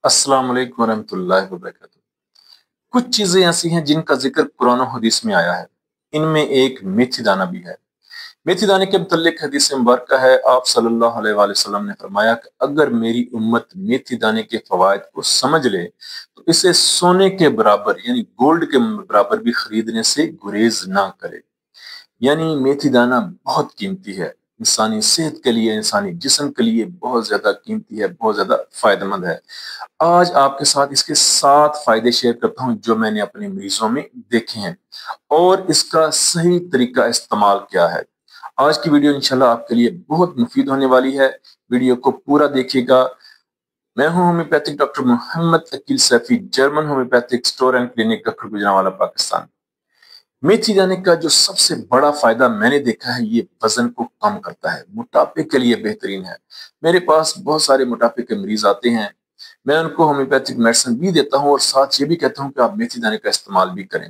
अस्सलाम वालेकुम वरहमतुल्लाहि वबरकातुहू। कुछ चीजें ऐसी हैं जिनका जिक्र कुरान और हदीस में आया है। इनमें एक मेथी दाना भी है। मेथी दाने के मुतल्लिक हदीस मुबारक है, आप सल्लल्लाहु अलैहि वसल्लम ने फरमाया कि अगर मेरी उम्मत मेथी दाने के फवायद को समझ ले तो इसे सोने के बराबर यानी गोल्ड के बराबर भी खरीदने से गुरेज ना करे। यानी मेथी दाना बहुत कीमती है, इंसानी सेहत के लिए, इंसानी जिस्म के लिए बहुत ज्यादा कीमती है, बहुत ज्यादा फायदेमंद है। आज आपके साथ इसके 7 फायदे शेयर करता हूं जो मैंने अपने मरीजों में देखे हैं और इसका सही तरीका इस्तेमाल क्या है। आज की वीडियो इंशाल्लाह आपके लिए बहुत मुफीद होने वाली है। वीडियो को पूरा देखिएगा। मैं हूं homeopathic doctor Mohammad Aqeel Saifi, German homeopathic store and clinic Kakhar Gujranwala, Pakistan. मेथी दाने का जो सबसे बड़ा फायदा मैंने देखा है, ये वजन को कम करता है, मोटापे के लिए बेहतरीन है। मेरे पास बहुत सारे मोटापे के मरीज आते हैं, मैं उनको होम्योपैथिक मेडिसिन भी देता हूँ और साथ ये भी कहता हूँ कि आप मेथी दाने का इस्तेमाल भी करें।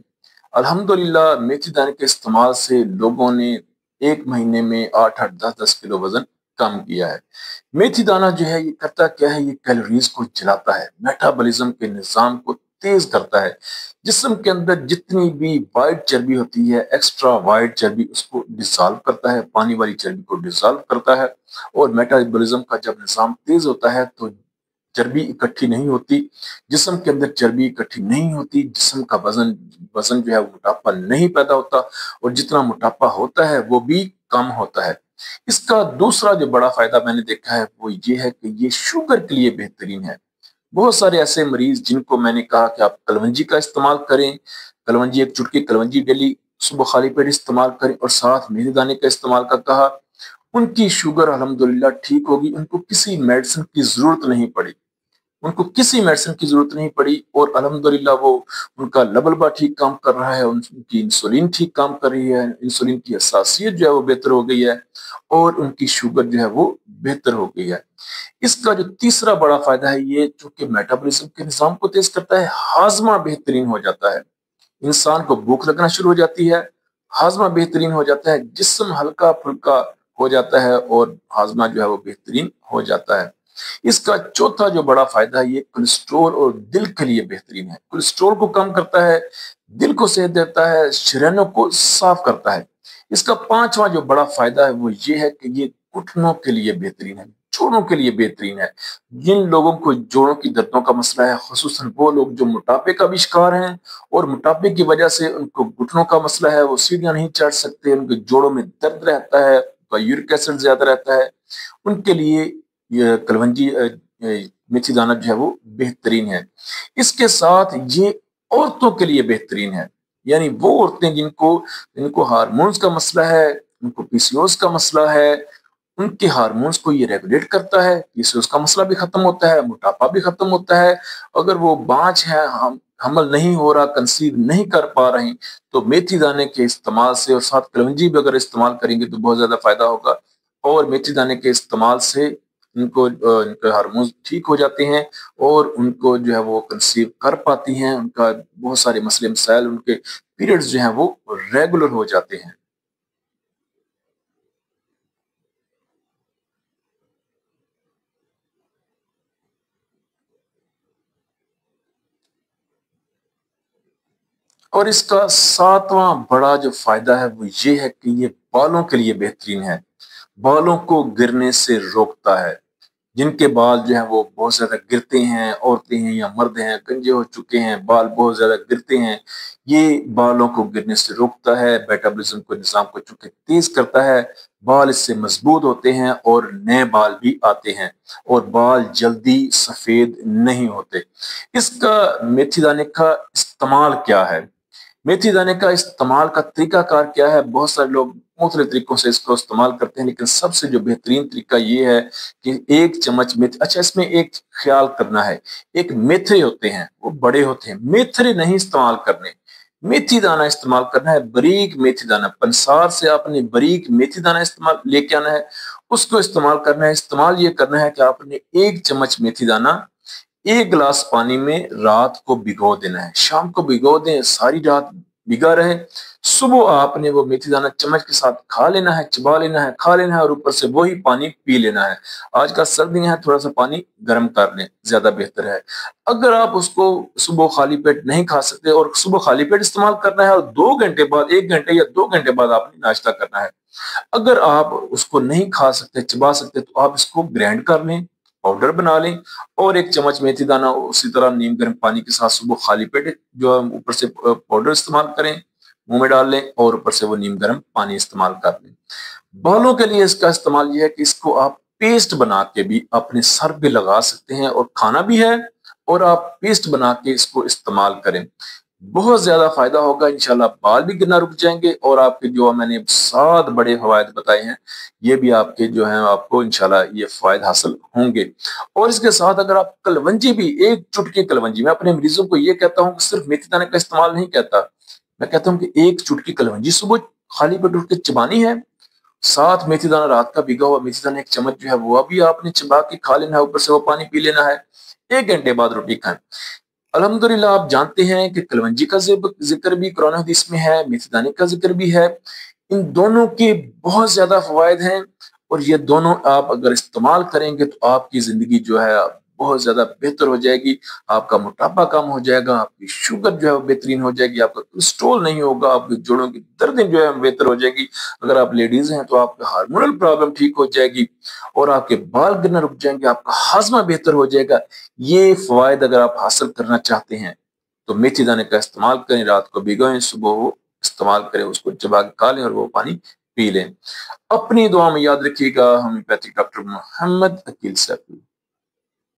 अल्हम्दुलिल्लाह मेथी दाने के इस्तेमाल से लोगों ने 1 महीने में 8-8, 10-10 किलो वजन कम किया है। मेथी दाना जो है ये करता क्या है, ये कैलोरीज को जलाता है, मेटाबॉलिज्म के निजाम को तेज करता है। जिस्म के अंदर जितनी भी वाइट चर्बी होती है, एक्स्ट्रा वाइट चर्बी, उसको डिसॉल्व करता है, पानी वाली चर्बी को डिसॉल्व करता है। और मेटाबॉलिज्म का जब निजाम तेज होता है तो चर्बी इकट्ठी नहीं होती, जिस्म के अंदर चर्बी इकट्ठी नहीं होती, जिस्म का वजन वजन जो है वो मोटापा नहीं पैदा होता और जितना मोटापा होता है वो भी कम होता है। इसका दूसरा जो बड़ा फायदा मैंने देखा है वो ये है कि ये शुगर के लिए बेहतरीन है। बहुत सारे ऐसे मरीज जिनको मैंने कहा कि आप कलवंजी का इस्तेमाल करें, कलवंजी, एक चुटकी कलवंजी डेली सुबह खाली पेट इस्तेमाल करें और साथ मेथी दाने का इस्तेमाल का कहा, उनकी शुगर अल्हम्दुलिल्लाह ठीक होगी। उनको किसी मेडिसिन की जरूरत नहीं पड़ी, उनको किसी मेडिसिन की जरूरत नहीं पड़ी और अल्हम्दुलिल्लाह वो उनका लबलबा ठीक काम कर रहा है, उनकी इंसुलिन ठीक काम कर रही है, इंसुलिन की हसासियत जो है वो बेहतर हो गई है और उनकी शुगर जो है वो बेहतर हो गई है। इसका जो तीसरा बड़ा फायदा है, ये चूंकि मेटाबॉलिज्म के निजाम को तेज करता है, हाजमा बेहतरीन हो जाता है, इंसान को भूख लगना शुरू हो जाती है, हाजमा बेहतरीन हो जाता है, जिस्म हल्का फुल्का हो जाता है और हाजमा जो है वो बेहतरीन हो जाता है। इसका चौथा जो बड़ा फायदा है, ये कोलेस्ट्रॉल और दिल के लिए बेहतरीन है। कोलेस्ट्रॉल को कम करता है, दिल को सेहत देता है, शरीरों को साफ करता है। इसका पांचवा जो बड़ा फायदा है वो ये है कि ये घुटनों के लिए बेहतरीन है, जोड़ों के लिए बेहतरीन है। जिन लोगों को जोड़ों की दर्दों का मसला है, खुसूसन वो लोग जो मोटापे का भी शिकार हैं और मोटापे की वजह से उनको घुटनों का मसला है, वो सीढ़ियां नहीं चढ़ सकते, उनके जोड़ों में दर्द रहता है, यूरिक एसिड ज्यादा रहता है, उनके लिए ये कलवंजी मेथी दाना जो है वो बेहतरीन है। इसके साथ ये औरतों के लिए बेहतरीन है, यानी वो औरतें जिनको जिनको हार्मोन्स का मसला है, उनको पीसीओएस का मसला है, उनके हार्मोन्स को ये रेगुलेट करता है, इससे उसका मसला भी खत्म होता है, मोटापा भी खत्म होता है। अगर वो बांझ है, हम हमल नहीं हो रहा, कंसीव नहीं कर पा रही, तो मेथी दाने के इस्तेमाल से और साथ कलवंजी भी अगर इस्तेमाल करेंगे तो बहुत ज्यादा फायदा होगा। और मेथी दाने के इस्तेमाल से इनके हार्मोन्स ठीक हो जाते हैं और उनको जो है वो कंसीव कर पाती हैं, उनका बहुत सारे मसले मसाइल, उनके पीरियड्स जो हैं वो रेगुलर हो जाते हैं। और इसका सातवां बड़ा जो फायदा है वो ये है कि ये बालों के लिए बेहतरीन है, बालों को गिरने से रोकता है। जिनके बाल जो है वो बहुत ज्यादा गिरते हैं, औरतें हैं या मर्द हैं, गंजे हो चुके हैं, बाल बहुत ज्यादा गिरते हैं, ये बालों को गिरने से रोकता है, मेटाबॉलिज्म को निजाम को चूंकि तेज करता है, बाल इससे मजबूत होते हैं और नए बाल भी आते हैं और बाल जल्दी सफेद नहीं होते। इसका मेथी दाने का इस्तेमाल क्या है, मेथी दाने का इस्तेमाल का तरीकाकार क्या है? बहुत सारे लोग मुख्तलिफ तरीकों से इसको इस्तेमाल करते हैं, लेकिन सबसे जो बेहतरीन तरीका ये है कि 1 चम्मच मेथी, अच्छा इसमें एक ख्याल करना है, एक मेथरे होते हैं वो बड़े होते हैं, मेथरे नहीं इस्तेमाल करने, मेथी दाना इस्तेमाल करना है, बारीक मेथी दाना, पंसार से आपने बारीक मेथी दाना इस्तेमाल लेके आना है, उसको इस्तेमाल करना है। इस्तेमाल ये करना है कि आपने 1 चम्मच मेथी दाना 1 गिलास पानी में रात को भिगो देना है, शाम को भिगो दें, सारी रात भिगा रहे। सुबह आपने वो मेथी दाना चम्मच के साथ खा लेना है, चबा लेना है, खा लेना है और ऊपर से वही पानी पी लेना है। आजकल सर्दियां हैं, थोड़ा सा पानी गर्म कर लें, ज्यादा बेहतर है। अगर आप उसको सुबह खाली पेट नहीं खा सकते और सुबह खाली पेट इस्तेमाल करना है और 2 घंटे बाद, 1 घंटे या 2 घंटे बाद आपने नाश्ता करना है। अगर आप उसको नहीं खा सकते, चबा सकते, तो आप इसको ग्राइंड कर लें, पाउडर बना लें और 1 चम्मच मेथी दाना उसी तरह नीम गर्म पानी के साथ सुबह खाली पेट जो है ऊपर से पाउडर इस्तेमाल करें, मुंह में डाल लें और ऊपर से वो नीम गर्म पानी इस्तेमाल कर लें। बालों के लिए इसका इस्तेमाल ये है कि इसको आप पेस्ट बना के भी अपने सर पे लगा सकते हैं और खाना भी है और आप पेस्ट बना के इसको इस्तेमाल करें, बहुत ज्यादा फायदा होगा इंशाल्लाह। बाल भी गिरना रुक जाएंगे और आपके जो मैंने 7 बड़े फवायद बताए हैं ये भी आपके जो हैं आपको इंशाल्लाह ये फायदे हासिल होंगे। और इसके साथ अगर आप कलवंजी भी, 1 चुटकी कलवंजी, मैं अपने मरीजों को ये कहता हूँ कि सिर्फ मेथी दाने का इस्तेमाल नहीं कहता, मैं कहता हूँ कि 1 चुटकी कलवंजी सुबह खाली पेट उठ के चबानी है, साथ मेथी दाना रात का भिगा हुआ मेथी दाना 1 चम्मच जो है वो अभी आपने चबा के खा लेना है, ऊपर से वो पानी पी लेना है, 1 घंटे बाद रोटी खाएं। अल्हम्दुलिल्लाह आप जानते हैं कि कलवंजी का जिक्र भी कुरान हदीस में है, मेथी दाने का जिक्र भी है। इन दोनों के बहुत ज्यादा फवायद हैं और ये दोनों आप अगर इस्तेमाल करेंगे तो आपकी जिंदगी जो है बहुत ज्यादा बेहतर हो जाएगी। आपका मोटापा कम हो जाएगा, आपकी शुगर जो है वो बेहतरीन हो जाएगी, आपका कोलेस्ट्रॉल नहीं होगा, आपके जोड़ों की दर्दें जो है बेहतर हो जाएगी। अगर आप लेडीज हैं तो आपका हार्मोनल प्रॉब्लम ठीक हो जाएगी और आपके बाल गिरना रुक जाएंगे, आपका हाजमा बेहतर हो जाएगा। ये फवायद अगर आप हासिल करना चाहते हैं तो मेथी दाने का इस्तेमाल करें, रात को भिगोएं, सुबह वो इस्तेमाल करें, उसको चबा के खा लें और वो पानी पी लें। अपनी दुआ में याद रखिएगा। Homeopathic doctor Mohammad Aqeel Saifi.